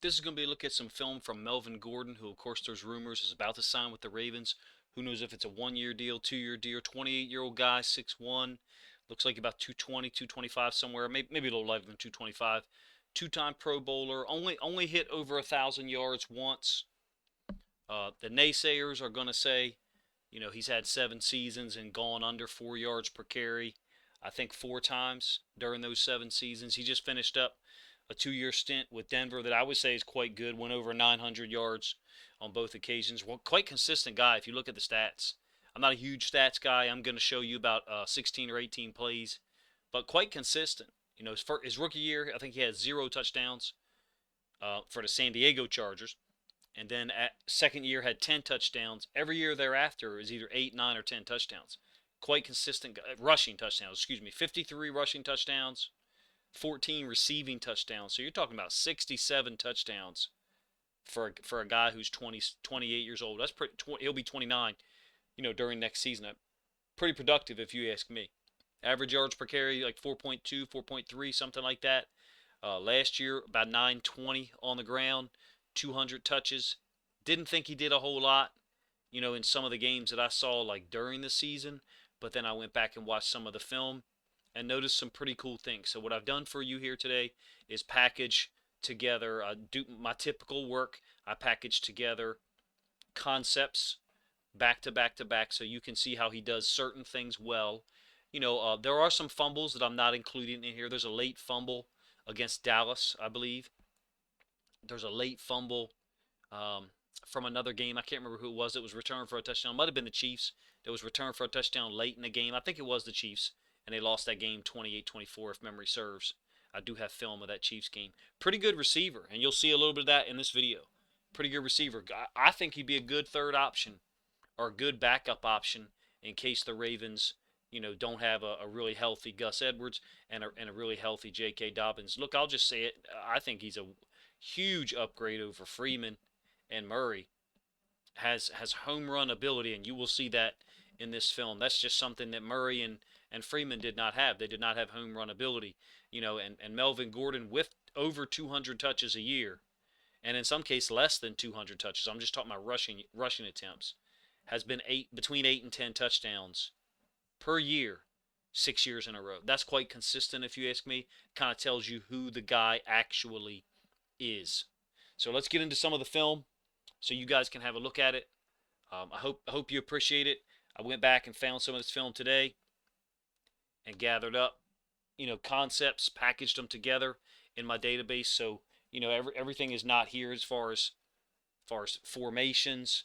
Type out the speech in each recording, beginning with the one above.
This is going to be a look at some film from Melvin Gordon, who, of course, there's rumors is about to sign with the Ravens. Who knows if it's a 1 year deal, 2 year deal, 28-year-old guy, 6'1", looks like about 220, 225 somewhere, maybe a little lighter than 225. Two-time Pro Bowler, only hit over 1,000 yards once. The naysayers are going to say, he's had 7 seasons and gone under 4 yards per carry. I think 4 times during those 7 seasons. He just finished up a 2 year stint with Denver that I would say is quite good. Went over 900 yards on both occasions. Well, quite consistent guy if you look at the stats. I'm not a huge stats guy. I'm going to show you about 16 or 18 plays, but quite consistent. His rookie year, I think he had 0 touchdowns for the San Diego Chargers. And then at second year had 10 touchdowns. Every year thereafter is either 8, 9, or 10 touchdowns. Quite consistent rushing touchdowns, 53 rushing touchdowns, 14 receiving touchdowns. So you're talking about 67 touchdowns for a guy who's 28 years old. That's pretty. He'll be 29, during next season. Pretty productive if you ask me. Average yards per carry like 4.2, 4.3, something like that. Last year about 920 on the ground, 200 touches. Didn't think he did a whole lot, in some of the games that I saw like during the season, but then I went back and watched some of the film and noticed some pretty cool things. So what I've done for you here today is package together, do my typical work. I package together concepts back to back to back so you can see how he does certain things well. There are some fumbles that I'm not including in here. There's a late fumble against Dallas, I believe. There's a late fumble from another game. I can't remember who it was that was returned for a touchdown. It might have been the Chiefs that was returned for a touchdown late in the game. I think it was the Chiefs, and they lost that game 28-24 if memory serves. I do have film of that Chiefs game. Pretty good receiver, and you'll see a little bit of that in this video. Pretty good receiver. I think he'd be a good third option or a good backup option in case the Ravens, don't have a really healthy Gus Edwards and a really healthy J.K. Dobbins. Look, I'll just say it. I think he's a huge upgrade over Freeman and Murray. Has home run ability, and you will see that in this film. That's just something that Murray and Freeman did not have. They did not have home run ability, and Melvin Gordon with over 200 touches a year, and in some cases less than 200 touches. I'm just talking about rushing attempts. Has been between 8 and 10 touchdowns per year, 6 years in a row. That's quite consistent, if you ask me. Kind of tells you who the guy actually is. So let's get into some of the film so you guys can have a look at it. I hope you appreciate it. I went back and found some of this film today and gathered up, concepts, packaged them together in my database. So everything is not here as far as formations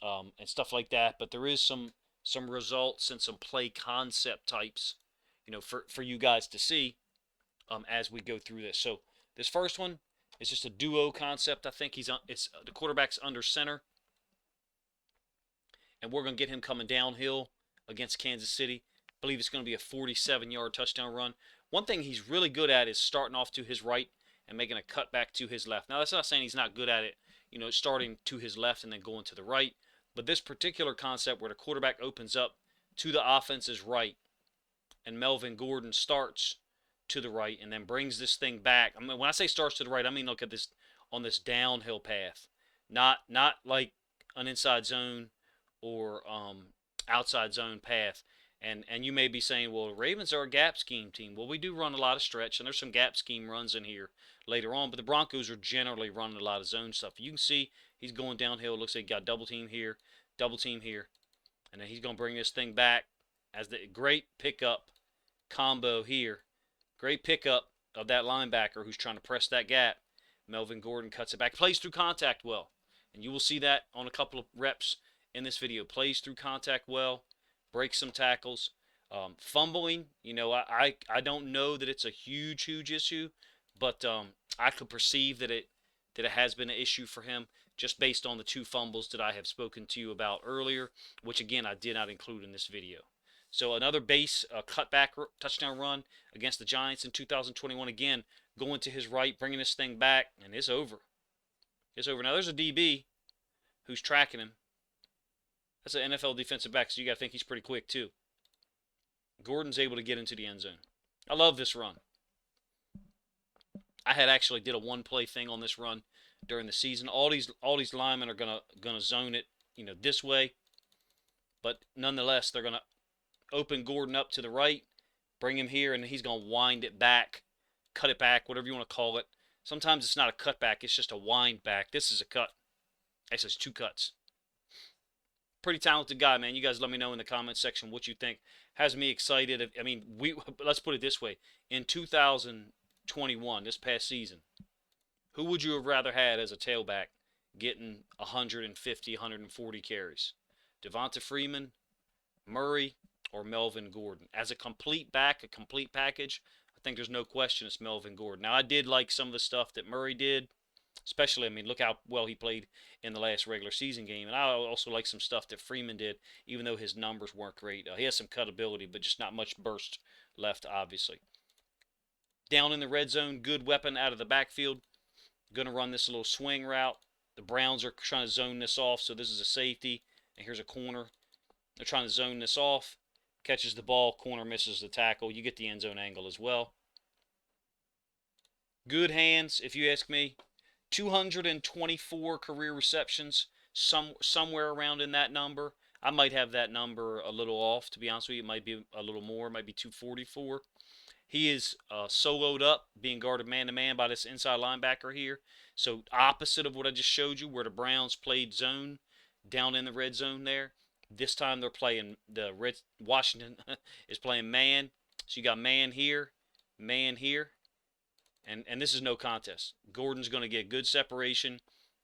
and stuff like that, but there is some results and some play concept types, for you guys to see as we go through this. So this first one is just a duo concept. I think it's the quarterback's under center, and we're going to get him coming downhill against Kansas City. I believe it's going to be a 47-yard touchdown run. One thing he's really good at is starting off to his right and making a cut back to his left. Now, that's not saying he's not good at it, starting to his left and then going to the right. But this particular concept where the quarterback opens up to the offense's right and Melvin Gordon starts to the right and then brings this thing back. I mean, when I say starts to the right, I mean look at this on this downhill path, not like an inside zone or outside zone path. And you may be saying, well, the Ravens are a gap scheme team. Well, we do run a lot of stretch, and there's some gap scheme runs in here later on, but the Broncos are generally running a lot of zone stuff. You can see he's going downhill. Looks like he got double team here, and then he's going to bring this thing back as the great pickup combo here. Great pickup of that linebacker who's trying to press that gap. Melvin Gordon cuts it back, plays through contact well, and you will see that on a couple of reps in this video. Plays through contact well. Breaks some tackles. Fumbling, I don't know that it's a huge issue, but I could perceive that it has been an issue for him just based on the 2 fumbles that I have spoken to you about earlier, which again I did not include in this video. So another base cutback touchdown run against the Giants in 2021. Again, going to his right, bringing this thing back, and it's over. It's over. Now there's a DB who's tracking him. That's an NFL defensive back, so you got to think he's pretty quick too. Gordon's able to get into the end zone. I love this run. I had actually did a one-play thing on this run during the season. All these linemen are gonna zone it, this way, but nonetheless they're gonna open Gordon up to the right, bring him here, and he's gonna wind it back, cut it back, whatever you want to call it. Sometimes it's not a cutback; it's just a wind back. This is a cut. Actually, it's two cuts. Pretty talented guy, man. You guys let me know in the comment section what you think. Has me excited. I mean, let's put it this way. In 2021, this past season, who would you have rather had as a tailback getting 150, 140 carries? Devonta Freeman, Murray, or Melvin Gordon? As a complete back, a complete package, I think there's no question it's Melvin Gordon. Now, I did like some of the stuff that Murray did. Especially, I mean, look how well he played in the last regular season game. And I also like some stuff that Freeman did, even though his numbers weren't great. He has some cutability, but just not much burst left, obviously. Down in the red zone, good weapon out of the backfield. Going to run this little swing route. The Browns are trying to zone this off, so this is a safety. And here's a corner. They're trying to zone this off. Catches the ball, corner misses the tackle. You get the end zone angle as well. Good hands, if you ask me. 224 career receptions, somewhere around in that number. I might have that number a little off, to be honest with you. It might be a little more, it might be 244. He is soloed up, being guarded man-to-man by this inside linebacker here. So opposite of what I just showed you, where the Browns played zone, down in the red zone there. This time they're playing, Washington is playing man. So you got man here, and this is no contest. Gordon's going to get good separation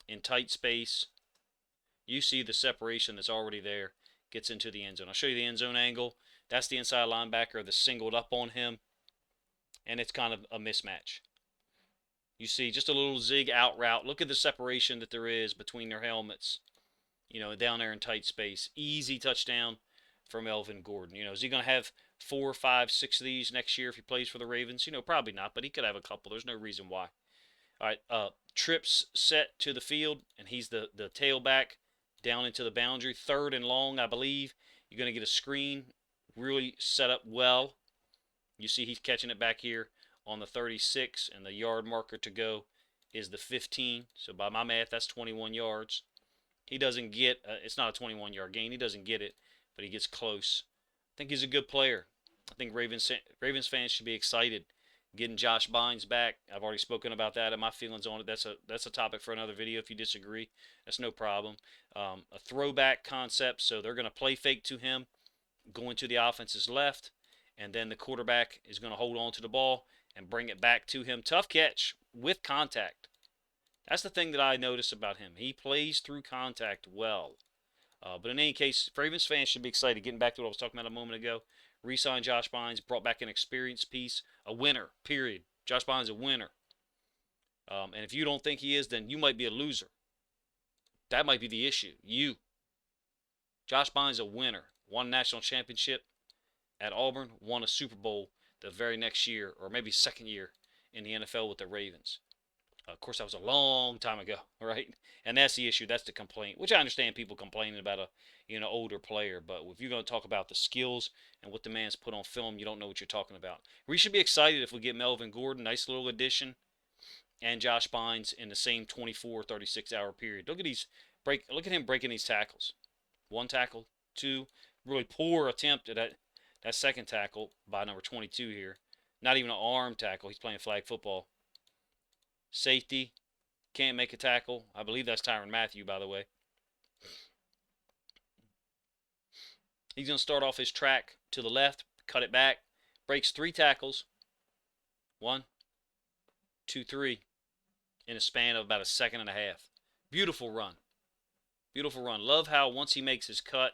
in tight space. You see the separation that's already there. Gets into the end zone. I'll show you the end zone angle. That's the inside linebacker that's singled up on him. And it's kind of a mismatch. You see just a little zig out route. Look at the separation that there is between their helmets. Down there in tight space. Easy touchdown for Melvin Gordon. Is he going to have 4, 5, 6 of these next year if he plays for the Ravens? Probably not, but he could have a couple. There's no reason why. All right, trips set to the field, and he's the tailback down into the boundary. 3rd and long, I believe. You're going to get a screen really set up well. You see he's catching it back here on the 36, and the yard marker to go is the 15. So by my math, that's 21 yards. He doesn't get, it's not a 21-yard gain. He doesn't get it, but he gets close. I think he's a good player. I think Ravens fans should be excited getting Josh Bynes back. I've already spoken about that and my feelings on it. That's a topic for another video. If you disagree, that's no problem. A throwback concept, so they're going to play fake to him, going to the offense's left, and then the quarterback is going to hold on to the ball and bring it back to him. Tough catch with contact. That's the thing that I noticed about him. He plays through contact well. But in any case, Ravens fans should be excited. Getting back to what I was talking about a moment ago. Re-signed Josh Bynes, brought back an experienced piece. A winner, period. Josh Bynes is a winner. And if you don't think he is, then you might be a loser. That might be the issue. You. Josh Bynes is a winner. Won a national championship at Auburn. Won a Super Bowl the very next year, or maybe second year in the NFL with the Ravens. Of course, that was a long time ago, right? And that's the issue. That's the complaint, which I understand people complaining about a older player. But if you're going to talk about the skills and what the man's put on film, you don't know what you're talking about. We should be excited if we get Melvin Gordon, nice little addition, and Josh Bynes in the same 24, 36-hour period. Look at him breaking these tackles. 1 tackle, 2. Really poor attempt at that second tackle by number 22 here. Not even an arm tackle. He's playing flag football. Safety, can't make a tackle. I believe that's Tyrann Mathieu, by the way. He's going to start off his track to the left, cut it back, breaks 3 tackles. 1, 2, 3, in a span of about a second and a half. Beautiful run. Beautiful run. Love how once he makes his cut,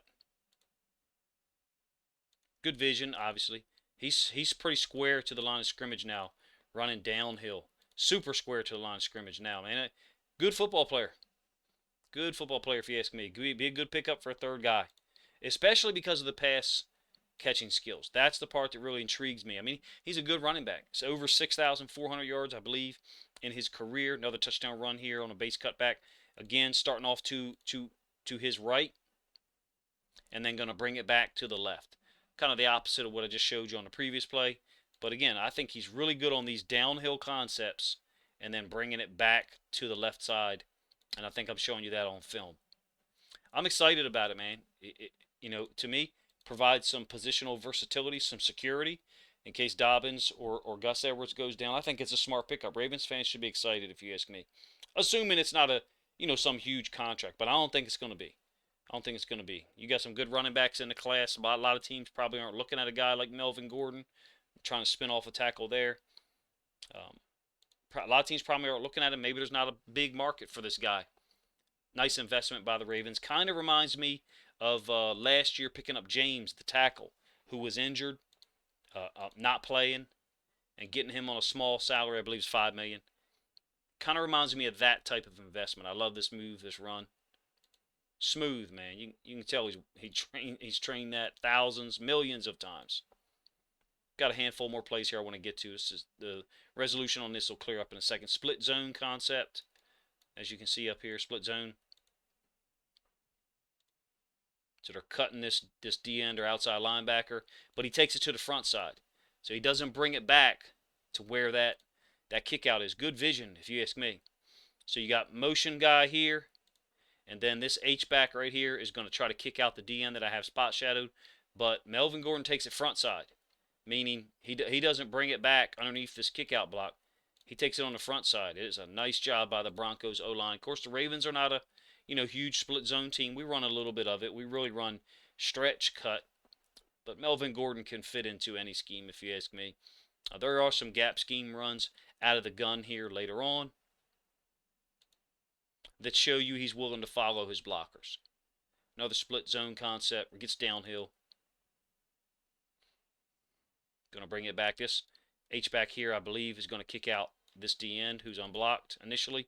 good vision, obviously. He's pretty square to the line of scrimmage now, running downhill. Super square to the line of scrimmage now, man. Good football player. Good football player, if you ask me. Be a good pickup for a third guy, especially because of the pass catching skills. That's the part that really intrigues me. I mean, he's a good running back. It's over 6,400 yards, I believe, in his career. Another touchdown run here on a base cutback. Again, starting off to his right, and then going to bring it back to the left. Kind of the opposite of what I just showed you on the previous play. But again, I think he's really good on these downhill concepts and then bringing it back to the left side. And I think I'm showing you that on film. I'm excited about it, man. To me, provides some positional versatility, some security in case Dobbins or Gus Edwards goes down. I think it's a smart pickup. Ravens fans should be excited if you ask me. Assuming it's not some huge contract, but I don't think it's going to be. I don't think it's going to be. You got some good running backs in the class. A lot of teams probably aren't looking at a guy like Melvin Gordon, trying to spin off a tackle there. A lot of teams probably aren't looking at him. Maybe there's not a big market for this guy. Nice investment by the Ravens. Kind of reminds me of last year picking up James, the tackle, who was injured, not playing, and getting him on a small salary. I believe it's $5 million. Kind of reminds me of that type of investment. I love this move, this run. Smooth, man. You can tell he's trained that thousands, millions of times. Got a handful more plays here I want to get to. This is the resolution on this will clear up in a second. Split zone concept, as you can see up here, split zone. So they're cutting this D end or outside linebacker, but he takes it to the front side. So he doesn't bring it back to where that kick out is. Good vision, if you ask me. So you got motion guy here, and then this H-back right here is going to try to kick out the D end that I have spot shadowed, but Melvin Gordon takes it front side, meaning he doesn't bring it back underneath this kick out block. He takes it on the front side. It is a nice job by the Broncos O-line. Of course, the Ravens are not a huge split zone team. We run a little bit of it. We really run stretch cut, but Melvin Gordon can fit into any scheme if you ask me. There are some gap scheme runs out of the gun here later on that show you he's willing to follow his blockers. Another split zone concept. Gets downhill. Going to bring it back. This H-back here, I believe, is going to kick out this D-end who's unblocked initially.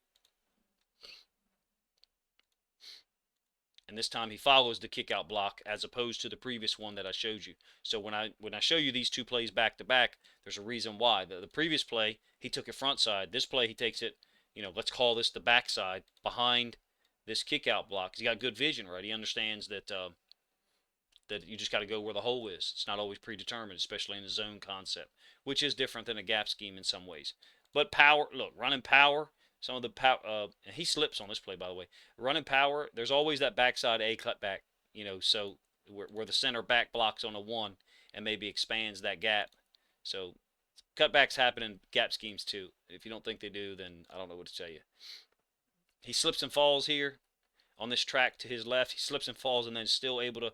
And this time he follows the kick-out block as opposed to the previous one that I showed you. So when I show you these two plays back-to-back, there's a reason why. The previous play, he took it front side. This play, he takes it, let's call this the backside behind this kick-out block. He's got good vision, right? He understands that that you just got to go where the hole is. It's not always predetermined, especially in the zone concept, which is different than a gap scheme in some ways. But power, look, running power, some of the power, and he slips on this play, by the way. Running power, there's always that backside A cutback, so where the center back blocks on a one and maybe expands that gap. So cutbacks happen in gap schemes too. If you don't think they do, then I don't know what to tell you. He slips and falls here on this track to his left. He slips and falls and then still able to,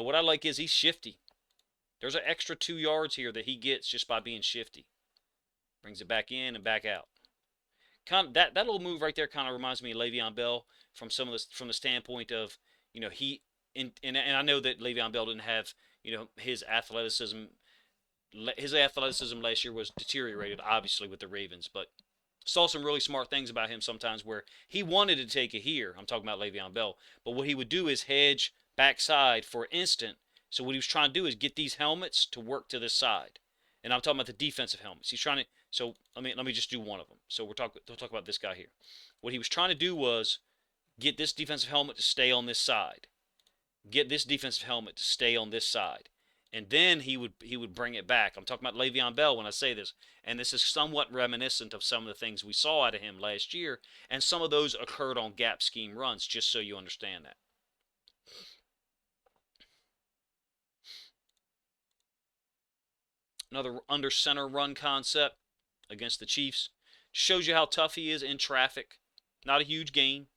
what I like is he's shifty. There's an extra 2 yards here that he gets just by being shifty. Brings it back in and back out. That little move right there kind of reminds me of Le'Veon Bell from the standpoint of, and I know that Le'Veon Bell didn't have, his athleticism. His athleticism last year was deteriorated, obviously, with the Ravens, but saw some really smart things about him sometimes where he wanted to take it here. I'm talking about Le'Veon Bell, but what he would do is hedge backside for an instant. So what he was trying to do is get these helmets to work to this side, and I'm talking about the defensive helmets. He's trying to. So let me just do one of them. So we'll talk about this guy here. What he was trying to do was get this defensive helmet to stay on this side, get this defensive helmet to stay on this side, and then he would bring it back. I'm talking about Le'Veon Bell when I say this, and this is somewhat reminiscent of some of the things we saw out of him last year, and some of those occurred on gap scheme runs. Just so you understand that. Another under center run concept against the Chiefs. Shows you how tough he is in traffic. Not a huge gain.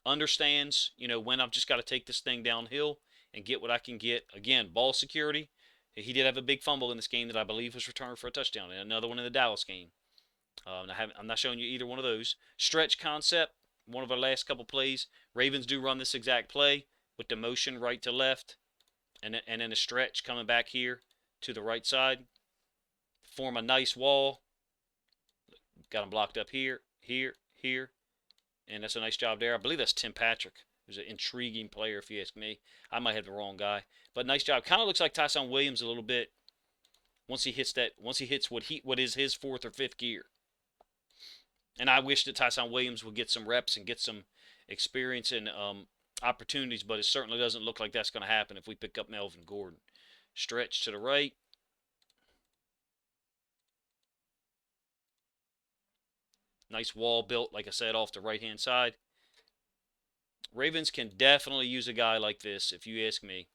Understands, when I've just got to take this thing downhill and get what I can get. Again, ball security. He did have a big fumble in this game that I believe was returned for a touchdown. And another one in the Dallas game. I'm not showing you either one of those. Stretch concept. One of our last couple plays. Ravens do run this exact play with the motion right to left. And then a stretch coming back here to the right side. Form a nice wall. Got him blocked up here, here, here. And that's a nice job there. I believe that's Tim Patrick, who's an intriguing player if you ask me. I might have the wrong guy. But nice job. Kind of looks like Tyson Williams a little bit once he hits what is his fourth or fifth gear. And I wish that Tyson Williams would get some reps and get some experience and opportunities, but it certainly doesn't look like that's going to happen if we pick up Melvin Gordon. Stretch to the right. Nice wall built, like I said, off the right-hand side. Ravens can definitely use a guy like this, if you ask me.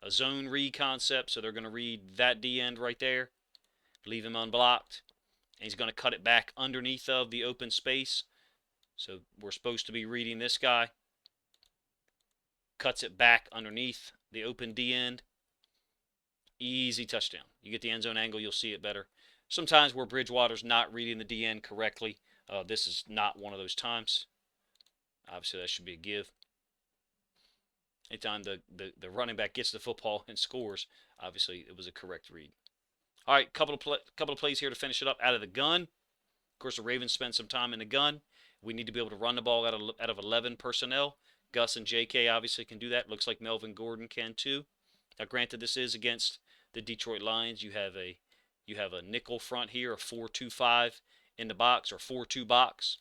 A zone read concept, so they're going to read that D end right there, leave him unblocked, and he's going to cut it back underneath of the open space. So we're supposed to be reading this guy. Cuts it back underneath the open D end. Easy touchdown. You get the end zone angle, you'll see it better. Sometimes where Bridgewater's not reading the D end correctly, this is not one of those times. Obviously, that should be a give. Anytime the running back gets the football and scores, obviously it was a correct read. All right, couple of plays here to finish it up out of the gun. Of course, the Ravens spend some time in the gun. We need to be able to run the ball out of 11 personnel. Gus and J.K. obviously can do that. Looks like Melvin Gordon can too. Now, granted, this is against the Detroit Lions. You have a nickel front here, a 4-2-5 in the box or 4-2 box.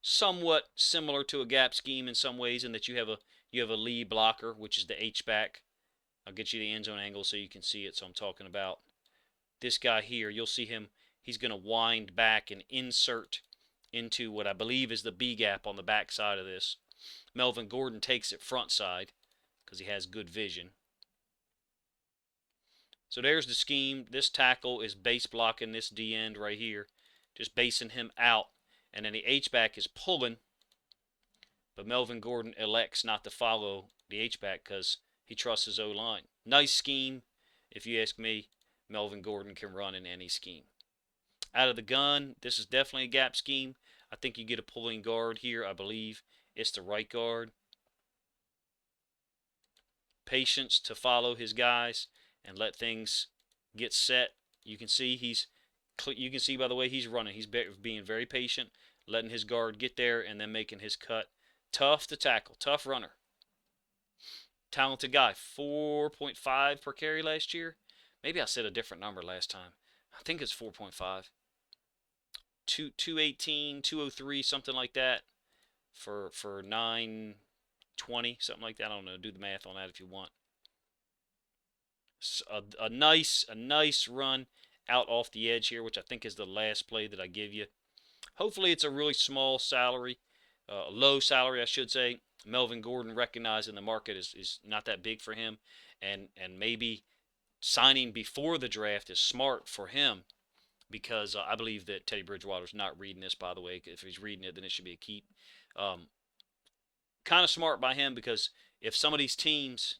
Somewhat similar to a gap scheme in some ways, in that you have a lead blocker, which is the H-back. I'll get you the end zone angle so you can see it. So I'm talking about this guy here. You'll see him. He's going to wind back and insert into what I believe is the B gap on the back side of this. Melvin Gordon takes it front side because he has good vision. So there's the scheme. This tackle is base blocking this D end right here, just basing him out. And then the H-back is pulling, but Melvin Gordon elects not to follow the H-back because he trusts his O-line. Nice scheme. If you ask me, Melvin Gordon can run in any scheme. Out of the gun, this is definitely a gap scheme. I think you get a pulling guard here. I believe it's the right guard. Patience to follow his guys and let things get set. You can see by the way he's running, he's being very patient, letting his guard get there and then making his cut. Tough to tackle, tough runner. Talented guy, 4.5 per carry last year. Maybe I said a different number last time. I think it's 4.5. 218, 203, something like that for 920, something like that. I don't know. Do the math on that if you want. A nice run out off the edge here, which I think is the last play that I give you. Hopefully it's a really small salary, low salary, I should say. Melvin Gordon recognizing the market is not that big for him, and maybe signing before the draft is smart for him because I believe that Teddy Bridgewater's not reading this, by the way. If he's reading it, then it should be a keep. Kind of smart by him because if some of these teams,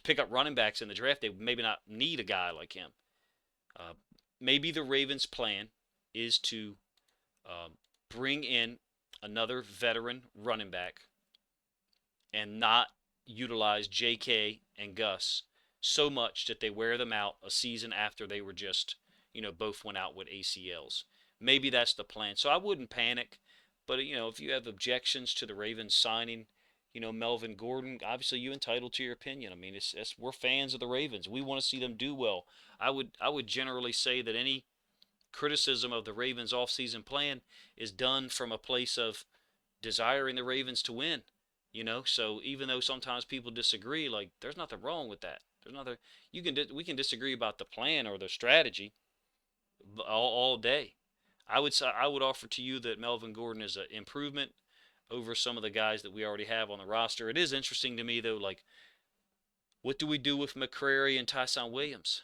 pick up running backs in the draft, they maybe not need a guy like him. Maybe the Ravens' plan is to bring in another veteran running back and not utilize J.K. and Gus so much that they wear them out a season after they were just, both went out with ACLs. Maybe that's the plan. So I wouldn't panic. But, if you have objections to the Ravens signing, Melvin Gordon, obviously you're entitled to your opinion. I mean, we're fans of the Ravens. We want to see them do well. I would generally say that any criticism of the Ravens offseason plan is done from a place of desiring the Ravens to win. So even though sometimes people disagree, like there's nothing wrong with that. There's nothing we can disagree about the plan or the strategy all day. I would offer to you that Melvin Gordon is an improvement over some of the guys that we already have on the roster. It is interesting to me though, like what do we do with McCrary and Tyson Williams?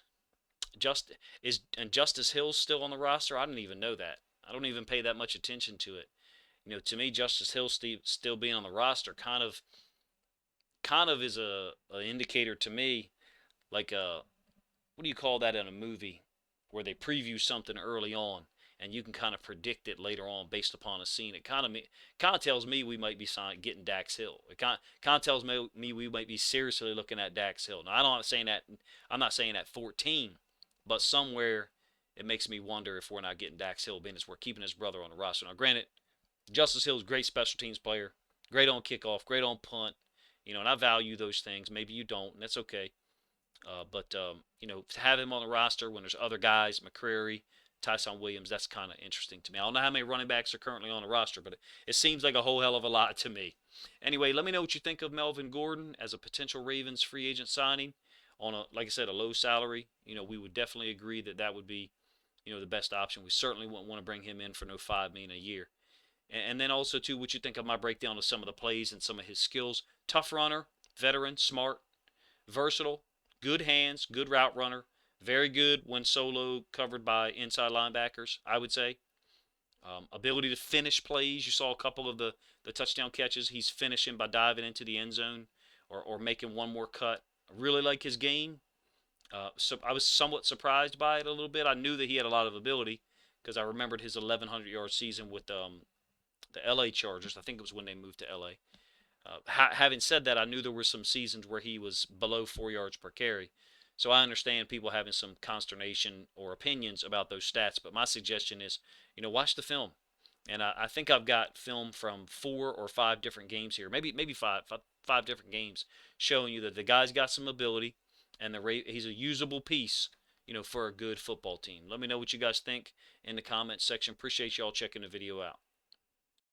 Justice Hill's still on the roster? I didn't even know that. I don't even pay that much attention to it. To me, Justice Hill still being on the roster kind of is a indicator to me, like what do you call that in a movie where they preview something early on and you can kind of predict it later on based upon a scene. It kind of tells me we might be getting Dax Hill. It kind of tells me we might be seriously looking at Dax Hill. Now I'm not saying at 14, but somewhere it makes me wonder if we're not getting Dax Hill, being as we're keeping his brother on the roster. Now, granted, Justice Hill's a great special teams player, great on kickoff, great on punt, and I value those things. Maybe you don't, and that's okay. But to have him on the roster when there's other guys, McCrary, Tyson Williams, that's kind of interesting to me. I don't know how many running backs are currently on the roster, but it seems like a whole hell of a lot to me. Anyway, let me know what you think of Melvin Gordon as a potential Ravens free agent signing on like I said, a low salary. We would definitely agree that would be, the best option. We certainly wouldn't want to bring him in for no $5 million a year. And then also too, what you think of my breakdown of some of the plays and some of his skills? Tough runner, veteran, smart, versatile, good hands, good route runner, very good when solo covered by inside linebackers, I would say. Ability to finish plays. You saw a couple of the touchdown catches. He's finishing by diving into the end zone or making one more cut. I really like his game. So I was somewhat surprised by it a little bit. I knew that he had a lot of ability because I remembered his 1,100-yard season with the LA Chargers. I think it was when they moved to LA. Having said that, I knew there were some seasons where he was below 4 yards per carry. So I understand people having some consternation or opinions about those stats, but my suggestion is, watch the film. And I think I've got film from 4 or 5 different games here, maybe five different games, showing you that the guy's got some ability, and he's a usable piece, for a good football team. Let me know what you guys think in the comments section. Appreciate y'all checking the video out.